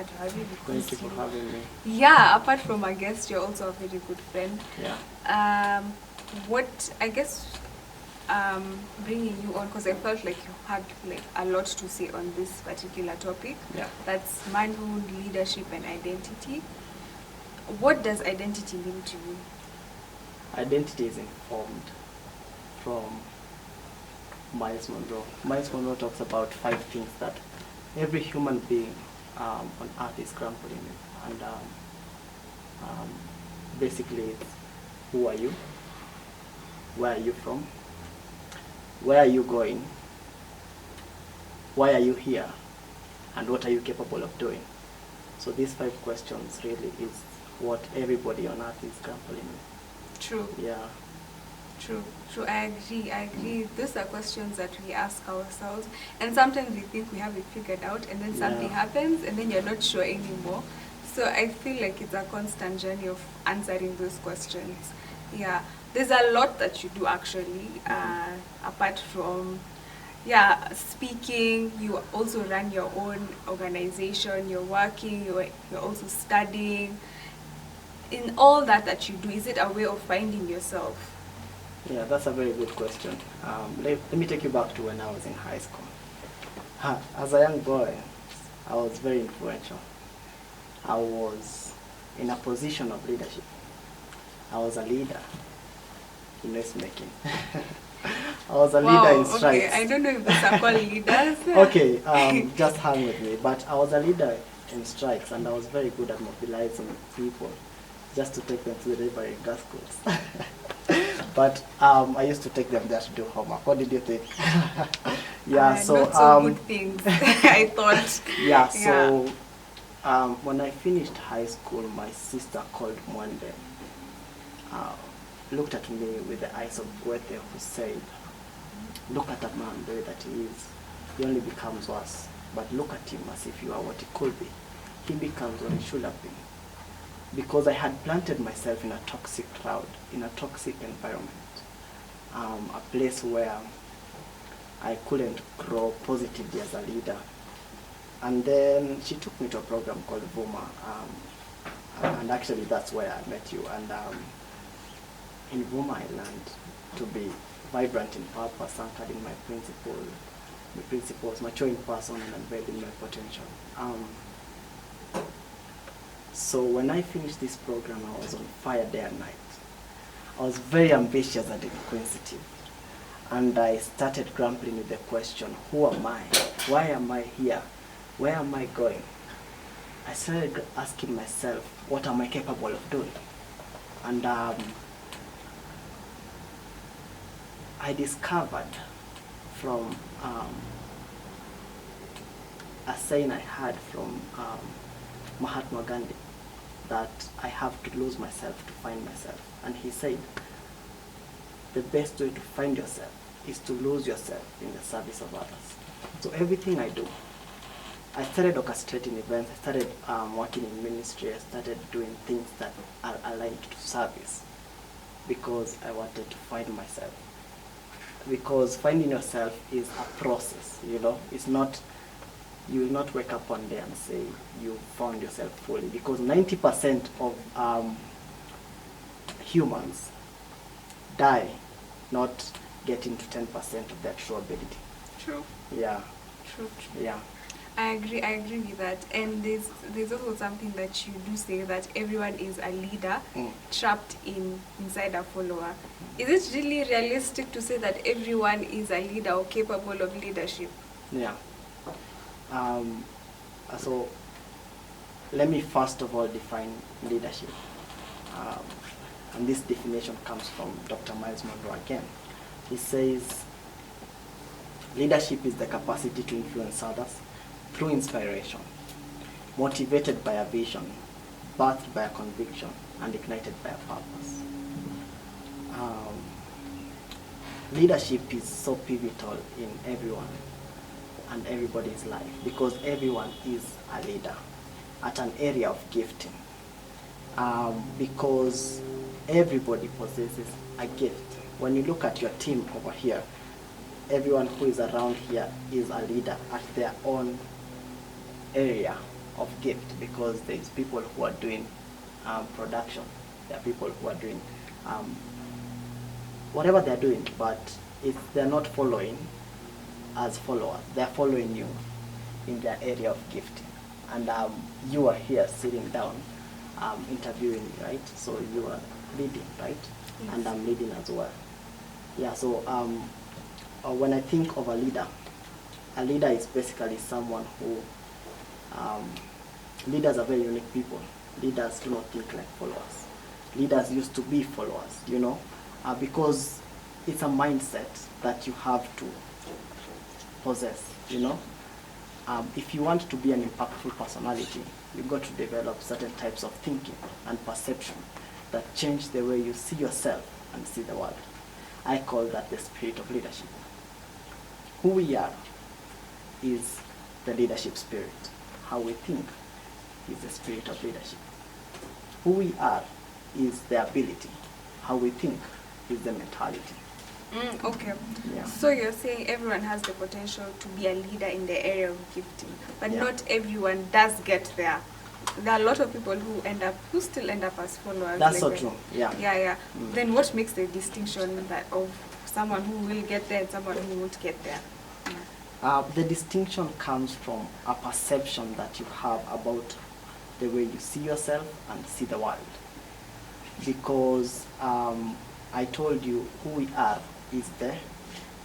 to have you because Thank you for having me. yeah, apart from a guest, you're also a very good friend. Yeah. What I guess bringing you on, because I felt like you had like a lot to say on this particular topic. Yeah. That's manhood, leadership, and identity. What does identity mean to you? Identity is informed from Miles Monroe. Miles Monroe talks about 5 things that every human being on earth is grappling with. And basically it's who are you? Where are you from? Where are you going? Why are you here? And what are you capable of doing? So these 5 questions really is what everybody on earth is grappling with. True. Yeah. True. I agree. Those are questions that we ask ourselves, and sometimes we think we have it figured out, and then something happens, and then you're not sure anymore. So I feel like it's a constant journey of answering those questions. Yeah, there's a lot that you do actually, apart from speaking. You also run your own organization. You're working. You're also studying. In all that you do, is it a way of finding yourself? Yeah, that's a very good question. Let me take you back to when I was in high school. As a young boy, I was very influential. I was in a position of leadership. I was a leader in race making. I was a leader in strikes. Okay, I don't know if those are called leaders. Okay, just hang with me. But I was a leader in strikes, and I was very good at mobilizing people just to take them to the neighboring gas schools. But I used to take them there to do homework. What did you think? Not so good things, I thought. Yeah, so when I finished high school, my sister called one day, looked at me with the eyes of Goethe, who said, look at that man the way that he is. He only becomes worse. But look at him as if you are what he could be. He becomes what he should have been. Because I had planted myself in a toxic crowd, in a toxic environment, a place where I couldn't grow positively as a leader. And then she took me to a program called Vuma, and actually that's where I met you. And in Vuma I learned to be vibrant in purpose, anchored in my principles, maturing person, and unveiling my potential. So when I finished this program, I was on fire day and night. I was very ambitious and inquisitive. And I started grappling with the question, who am I? Why am I here? Where am I going? I started asking myself, what am I capable of doing? And I discovered from a saying I had from Mahatma Gandhi, that I have to lose myself to find myself. And he said, the best way to find yourself is to lose yourself in the service of others. So everything I do, I started orchestrating events, I started working in ministry, I started doing things that are aligned to service, because I wanted to find myself. Because finding yourself is a process, it's not, you will not wake up one day and say you found yourself fully, because 90% of humans die not getting to 10% of their true ability. True. Yeah. True. Yeah. I agree with that. And there's also something that you do say, that everyone is a leader trapped inside a follower. Is it really realistic to say that everyone is a leader or capable of leadership? Yeah. So let me first of all define leadership. And this definition comes from Dr. Miles Monroe again. He says, leadership is the capacity to influence others through inspiration, motivated by a vision, birthed by a conviction, and ignited by a purpose. Leadership is so pivotal in everyone and everybody's life, because everyone is a leader at an area of gifting. Because everybody possesses a gift. When you look at your team over here, everyone who is around here is a leader at their own area of gift, because there's people who are doing production. There are people who are doing whatever they're doing, but if they're not following as followers, they're following you in their area of gifting. And you are here sitting down interviewing me, right? So you are leading, right? Yes. And I'm leading as well. Yeah, so when I think of a leader is basically someone who, leaders are very unique people. Leaders do not think like followers. Leaders used to be followers, you know, because it's a mindset that you have to possess, you know. If you want to be an impactful personality, you've got to develop certain types of thinking and perception that change the way you see yourself and see the world. I call that the spirit of leadership. Who we are is the leadership spirit. How we think is the spirit of leadership. Who we are is the ability. How we think is the mentality. Okay. Yeah. So you're saying everyone has the potential to be a leader in the area of gifting, but not everyone does get there. There are a lot of people who still end up as followers. That's so true. Yeah. Yeah. Then what makes the distinction that of someone who will get there and someone who won't get there? The distinction comes from a perception that you have about the way you see yourself and see the world. Because I told you who we are is the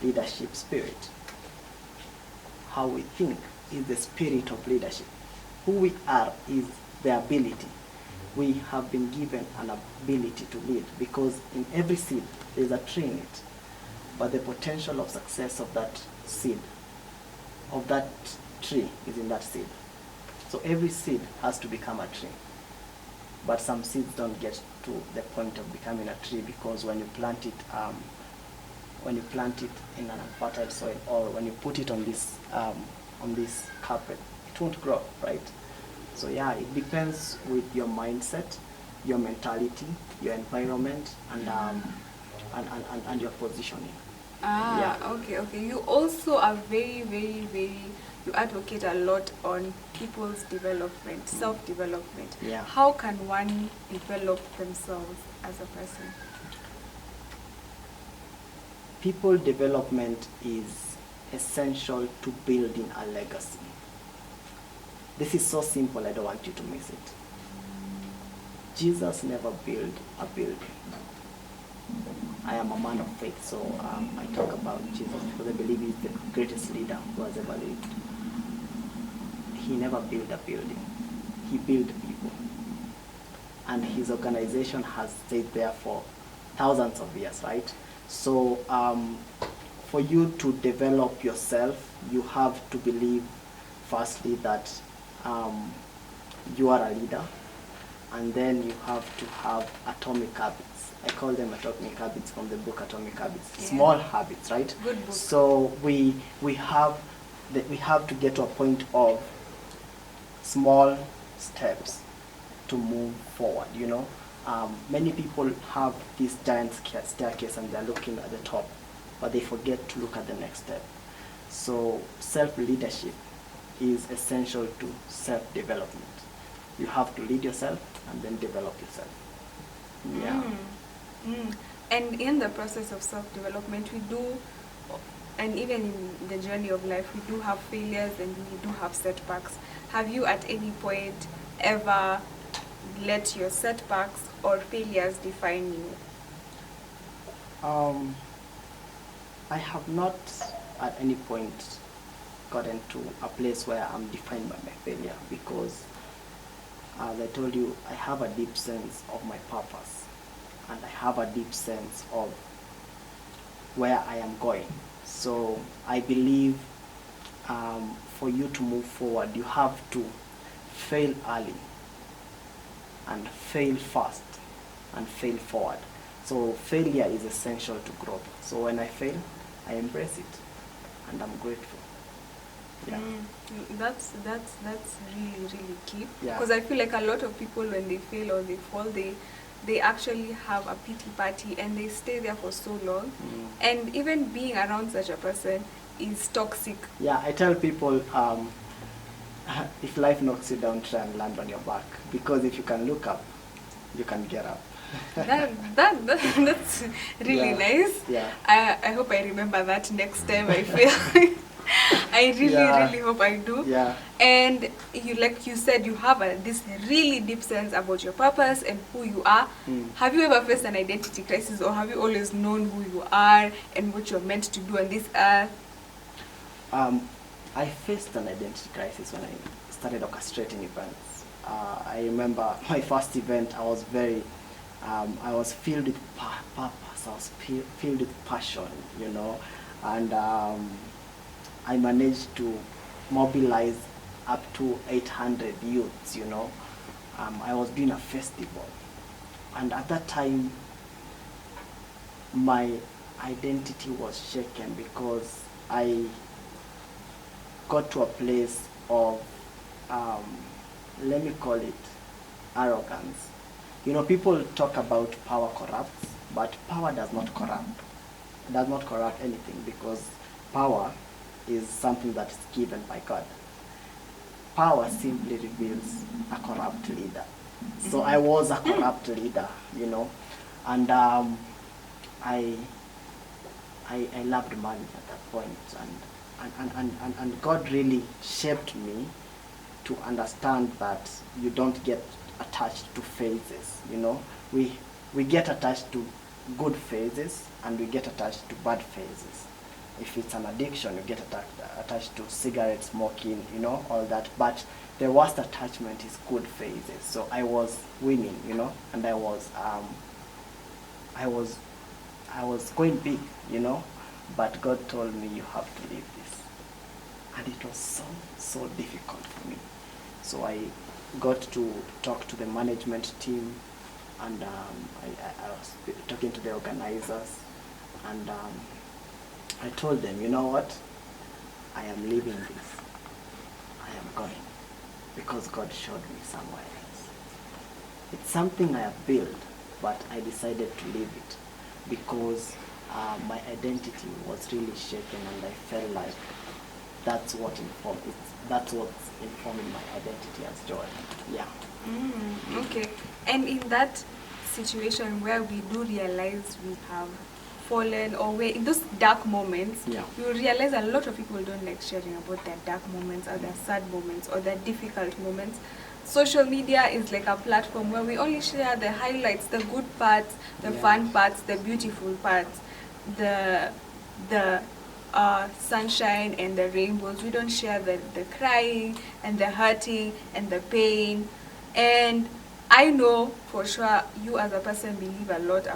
leadership spirit. How we think is the spirit of leadership. Who we are is the ability. We have been given an ability to lead, because in every seed there's a tree in it. But the potential of success of that seed, of that tree, is in that seed. So every seed has to become a tree. But some seeds don't get to the point of becoming a tree, because when you plant it in an unfertile soil, or when you put it on this carpet, it won't grow, right? So yeah, it depends with your mindset, your mentality, your environment, and your positioning. Okay. You also are very, you advocate a lot on people's development, self-development. Yeah. How can one develop themselves as a person? People development is essential to building a legacy. This is so simple, I don't want you to miss it. Jesus never built a building. I am a man of faith, so I talk about Jesus because I believe he's the greatest leader who has ever lived. He never built a building. He built people. And his organization has stayed there for thousands of years, right? So for you to develop yourself, you have to believe, firstly, that you are a leader, and then you have to have atomic habits. I call them atomic habits from the book Atomic Habits. Yeah. Small habits, right? Good book. So we have to get to a point of small steps to move forward, you know. Many people have this giant staircase and they're looking at the top, but they forget to look at the next step. So self-leadership is essential to self-development. You have to lead yourself and then develop yourself. Yeah. And in the process of self-development, we do, and even in the journey of life, we do have failures and we do have setbacks. Have you at any point ever let your setbacks or failures define you? I have not at any point gotten to a place where I'm defined by my failure, because as I told you, I have a deep sense of my purpose, and I have a deep sense of where I am going. So I believe for you to move forward, you have to fail early and fail fast and fail forward. So failure is essential to growth. So when I fail, I embrace it and I'm grateful. Yeah. That's really key. Yeah. Because I feel like a lot of people, when they fail or they fall, they actually have a pity party and they stay there for so long. And even being around such a person is toxic. Yeah, I tell people if life knocks you down, try and land on your back. Because if you can look up, you can get up. That's really Yeah. nice. Yeah. I hope I remember that next time I fail. I really hope I do. Yeah. And you, like you said, you have this really deep sense about your purpose and who you are. Have you ever faced an identity crisis, or have you always known who you are and what you're meant to do on this earth? I faced an identity crisis when I started orchestrating events. I remember my first event, I was filled with purpose, I was filled with passion, you know, and I managed to mobilize up to 800 youths, you know. I was doing a festival, and at that time, my identity was shaken because I got to a place of, let me call it, arrogance. You know, people talk about power corrupts, but power does not corrupt. Does not corrupt anything, because power is something that is given by God. Power simply reveals a corrupt leader. So I was a corrupt leader, you know, and I loved money at that point, and God really shaped me to understand that you don't get attached to phases, you know. We get attached to good phases and we get attached to bad phases. If it's an addiction, you get attached to cigarette smoking, you know, all that. But the worst attachment is good phases. So I was winning, you know, and I was going big, you know. But God told me, you have to leave this, and it was so difficult for me. So I got to talk to the management team, and I was talking to the organizers, and I told them, you know what, I am leaving this. I am going, because God showed me somewhere else. It's something I have built, but I decided to leave it because my identity was really shaken, and I felt like that's what's informing my identity as Joy. Yeah. Okay. And in that situation where we do realize we have fallen, or we're in those dark moments, Yeah. you realize a lot of people don't like sharing about their dark moments or their sad moments or their difficult moments. Social media is like a platform where we only share the highlights, the good parts, the fun parts, the beautiful parts, the sunshine and the rainbows. We don't share the crying and the hurting and the pain. And I know for sure you as a person believe a lot.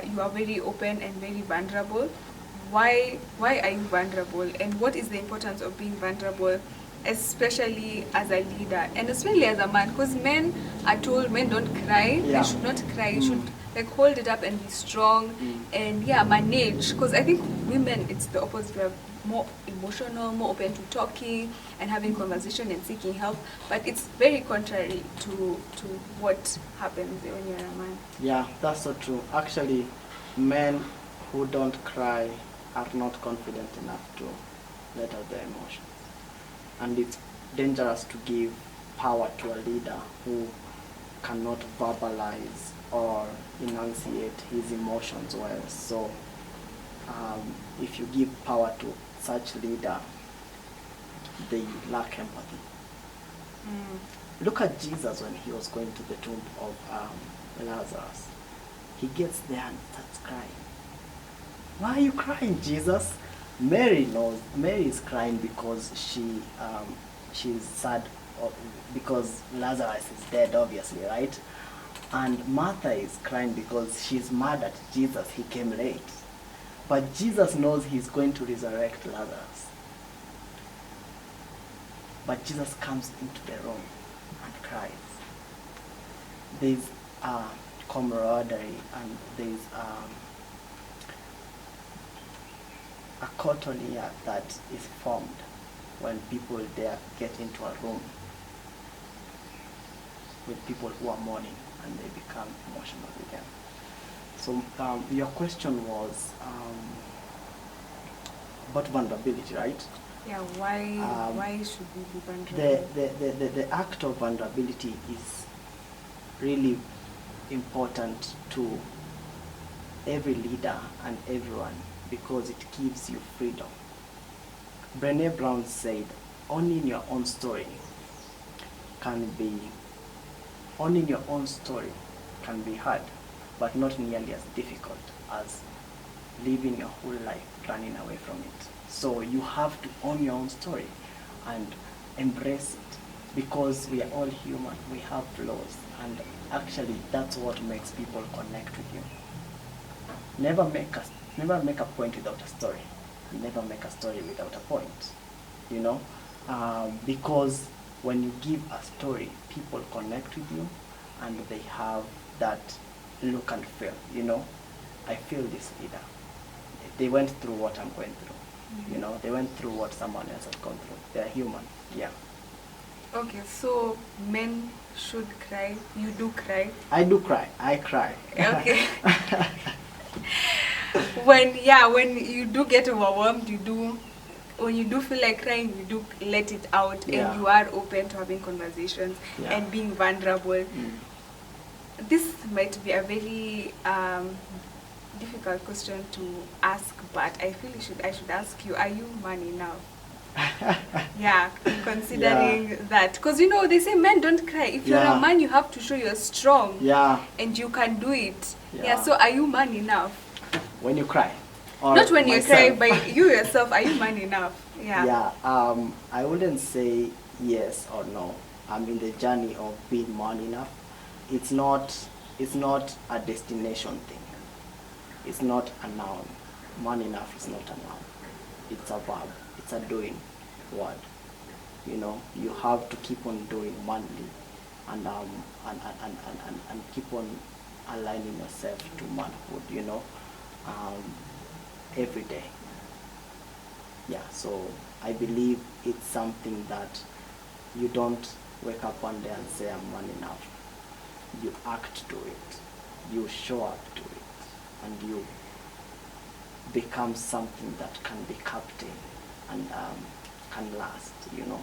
You are very open and very vulnerable. Why are you vulnerable, and what is the importance of being vulnerable, especially as a leader and especially as a man? Because men are told men don't cry. Yeah. They should not cry. You should like hold it up and be strong and manage. Because I think women, it's the opposite. We're more emotional, more open to talking and having conversation and seeking help. But it's very contrary to what happens when you're a man. Yeah, that's so true. Actually, men who don't cry are not confident enough to let out their emotions. And it's dangerous to give power to a leader who cannot verbalize or enunciate his emotions well. So if you give power to such leader, they lack empathy. Look at Jesus when he was going to the tomb of Lazarus. He gets there and starts crying. Why are you crying, Jesus? Mary knows. Mary is crying because she's sad because Lazarus is dead, obviously, right? And Martha is crying because she's mad at Jesus. He came late. But Jesus knows he's going to resurrect Lazarus. But Jesus comes into the room and cries. There's camaraderie, and there's a koinonia that is formed when people there get into a room with people who are mourning, and they become emotional again. So your question was about vulnerability, right? Yeah, why should we be vulnerable? The act of vulnerability is really important to every leader and everyone because it gives you freedom. Brené Brown said, owning your own story can be hard, but not nearly as difficult as living your whole life running away from it. So you have to own your own story and embrace it because we are all human, we have flaws, and actually that's what makes people connect with you. Never make a point without a story. Never make a story without a point, you know, because when you give a story, people connect with you and they have that look and feel, you know, I feel this leader. They went through what I'm going through, you know, they went through what someone else has gone through. They're human, yeah. Okay, so men should cry. You do cry? I do cry. I cry. Okay. When you do get overwhelmed, when you do feel like crying, you do let it out, Yeah. and you are open to having conversations and being vulnerable. This might be a very difficult question to ask, but I feel I should ask you: are you man enough? Yeah, considering that, because you know they say men don't cry. If you're a man, you have to show you're strong. Yeah. And you can do it. Yeah. So are you man enough? When you cry? Or not when myself? you cry, but you yourself, are you man enough? Yeah. Yeah. I wouldn't say yes or no. I'm in the journey of being man enough. It's not a destination thing. It's not a noun. Man enough is not a noun. It's a verb. It's a doing word. You know, you have to keep on doing manly and keep on aligning yourself to manhood, you know, every day. Yeah, so I believe it's something that you don't wake up one day and say I'm man enough. You act to it, you show up to it, and you become something that can be captain and can last, you know.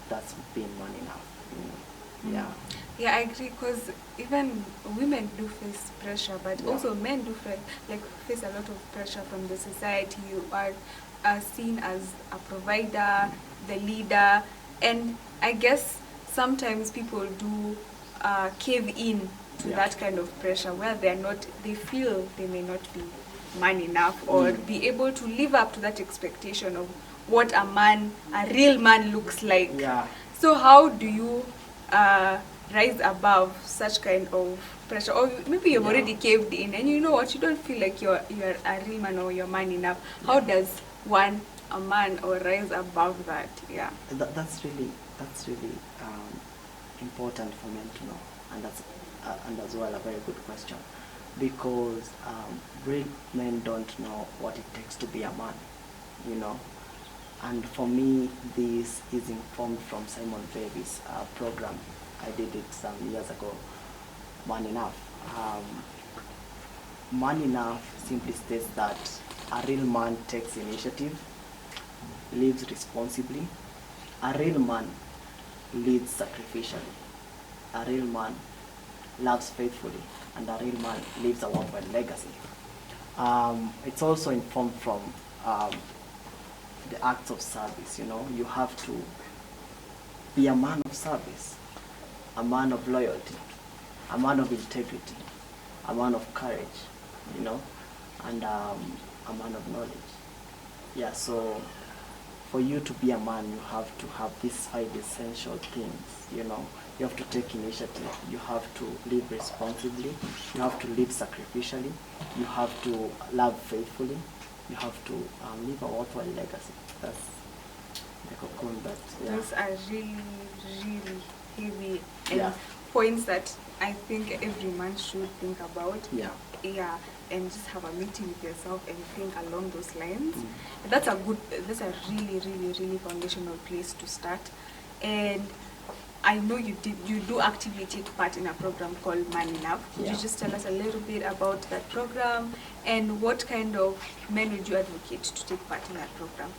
That's being man enough, you know. Yeah. Yeah, I agree, because even women do face pressure, but also men do face a lot of pressure from the society. You are seen as a provider, the leader, and I guess sometimes people do cave in to that kind of pressure where they feel they may not be man enough or be able to live up to that expectation of what a real man looks like. Yeah. So how do you rise above such kind of pressure? Or maybe you've already caved in and you know what, you don't feel like you're a real man or you're man enough. How does a man or rise above that? Yeah. That's really important for men to know, and as well a very good question, because real men don't know what it takes to be a man, you know. And for me, this is informed from Simon Vevy's program. I did it some years ago, Man Enough. Man Enough simply states that a real man takes initiative, lives responsibly, a real man leads sacrificially, a real man loves faithfully, and a real man leaves a worldwide legacy. It's also informed from the acts of service, you know. You have to be a man of service, a man of loyalty, a man of integrity, a man of courage, you know, and a man of knowledge. Yeah, so for you to be a man, you have to have these 5 essential things, you know. You have to take initiative, you have to live responsibly, you have to live sacrificially, you have to love faithfully, you have to leave a worthwhile legacy. That's the cocoon that, Those are really, really heavy and points that I think every man should think about. Yeah. Yeah, and just have a meeting with yourself and think along those lines. That's a really, really, really foundational place to start. And I know you do actively take part in a program called Man Enough. Could you just tell us a little bit about that program and what kind of men would you advocate to take part in that program?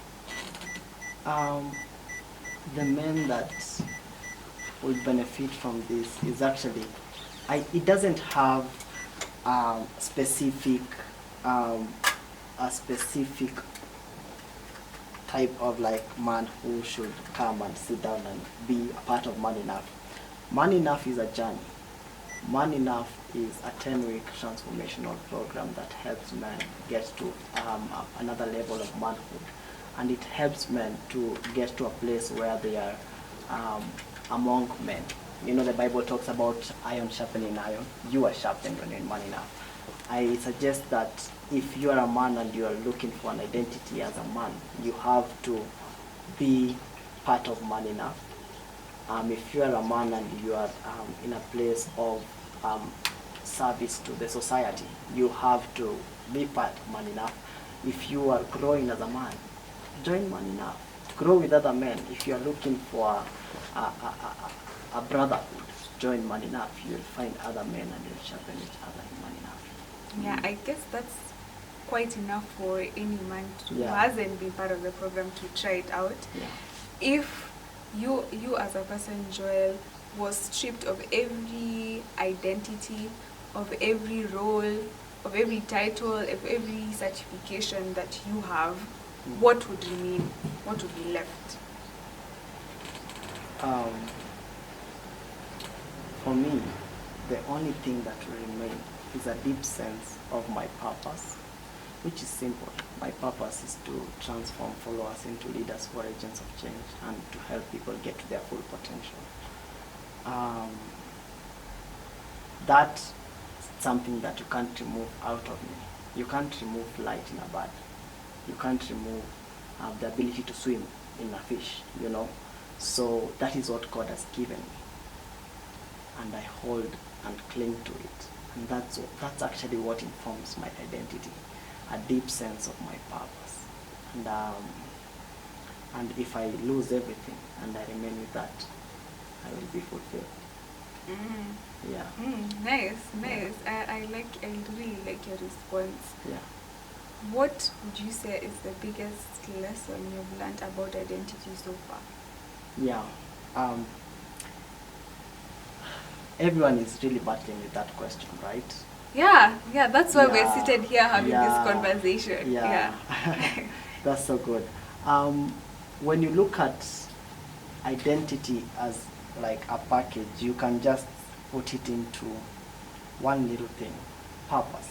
Um, the men that will benefit from this is actually, it doesn't have specific, a specific type of like man who should come and sit down and be a part of Man Enough. Man Enough is a journey. Man Enough is a 10-week transformational program that helps men get to another level of manhood, and it helps men to get to a place where they are among men. You know, the Bible talks about iron sharpening iron. You are sharpened when you're in Man Enough. I suggest that if you are a man and you are looking for an identity as a man, you have to be part of Man Enough. If you are a man and you are in a place of service to the society, you have to be part of Man Enough. If you are growing as a man, join Man Enough. Grow with other men. If you are looking for a brotherhood, join Man Enough. You'll find other men and you'll sharpen each other in Man Enough. Yeah, I guess that's quite enough for any man who Yeah. hasn't been part of the program to try it out. Yeah. If you as a person, Joel, was stripped of every identity, of every role, of every title, of every certification that you have, what would remain? What would be left? For me, the only thing that will remain is a deep sense of my purpose, which is simple. My purpose is to transform followers into leaders who are agents of change and to help people get to their full potential. That's something that you can't remove out of me. You can't remove light in a bird. You can't remove the ability to swim in a fish, you know. So that is what God has given me. And I hold and cling to it. And that's actually what informs my identity, a deep sense of my purpose. And if I lose everything and I remain with that, I will be fulfilled. Yeah. Nice. Yeah. I really like your response. Yeah. What would you say is the biggest lesson you've learned about identity so far? Yeah. Everyone is really battling with that question, right? Yeah, that's why we're Yeah. seated here having Yeah. this conversation. Yeah. That's so good. When you look at identity as like a package, you can just put it into one little thing, purpose.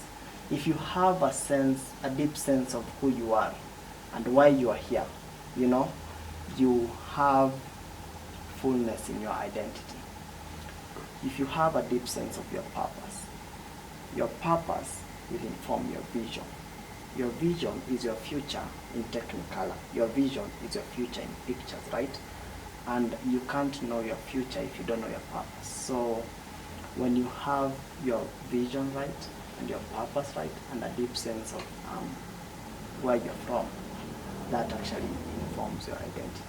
If you have a deep sense of who you are and why you are here, you know, you have fullness in your identity. If you have a deep sense of your purpose will inform your vision. Your vision is your future in Technicolor. Your vision is your future in pictures, right? And you can't know your future if you don't know your purpose. So when you have your vision right and your purpose right and a deep sense of where you're from, that actually informs your identity.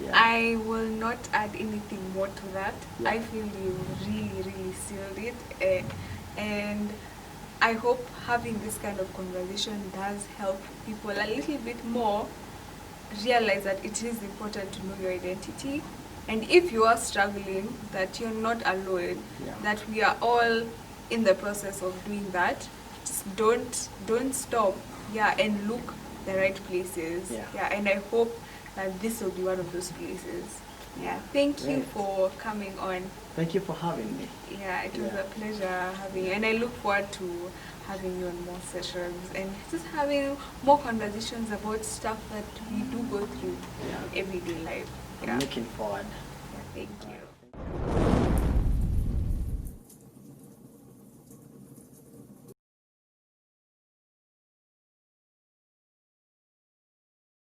Yeah. I will not add anything more to that. Yeah. I feel you really sealed it. And I hope having this kind of conversation does help people a little bit more realize that it is important to know your identity. And if you are struggling, that you're not alone, Yeah. that we are all in the process of doing that. Just don't stop, and look the right places. And I hope that this will be one of those places. Thank you for coming on. Thank you for having me. It was a pleasure having you, and I look forward to having you on more sessions and just having more conversations about stuff that we do go through in everyday life. I'm looking forward. Thank you.